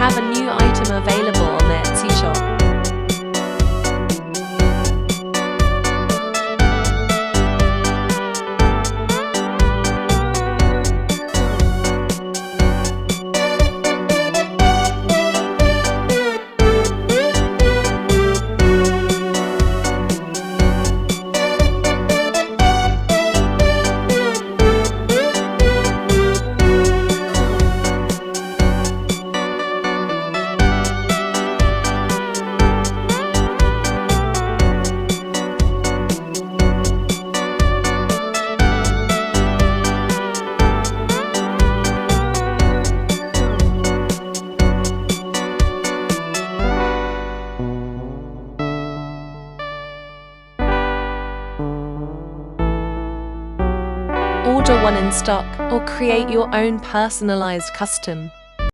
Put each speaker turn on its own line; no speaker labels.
have a new item available on the Etsy shop. Order one in stock or create your own personalized custom.